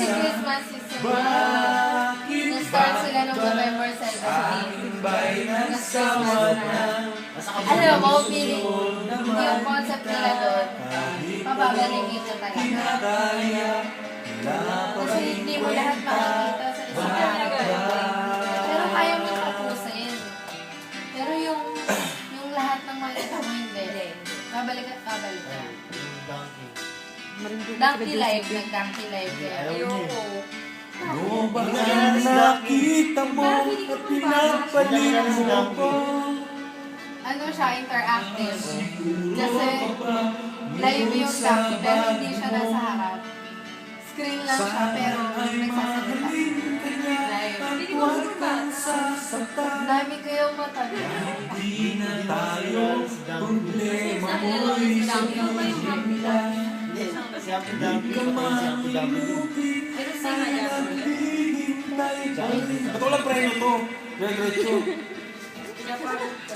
Kasi Christmas season na. Na-start sila noong November 17. Christmas na. Alam mo, feeling yung concept nila doon, pababalikin ka talaga. Kasi hindi mo lahat makikita sa isang araw. Pero kaya mo tapusin. Pero yung lahat ng makikita mo hindi. Babalik at babalik ka. Donkey life, nag-donkey life yan. Ayoko. Nakita mo at pinapalit mo ko. Ano siya, interactive. Kasi live yung donkey, pero hindi siya nasa harap. Screen lang siya, pero nagsasalita. Live. Dami kayong mata. Hindi na tayo problema mo. Ba't walang preno to? Diretso.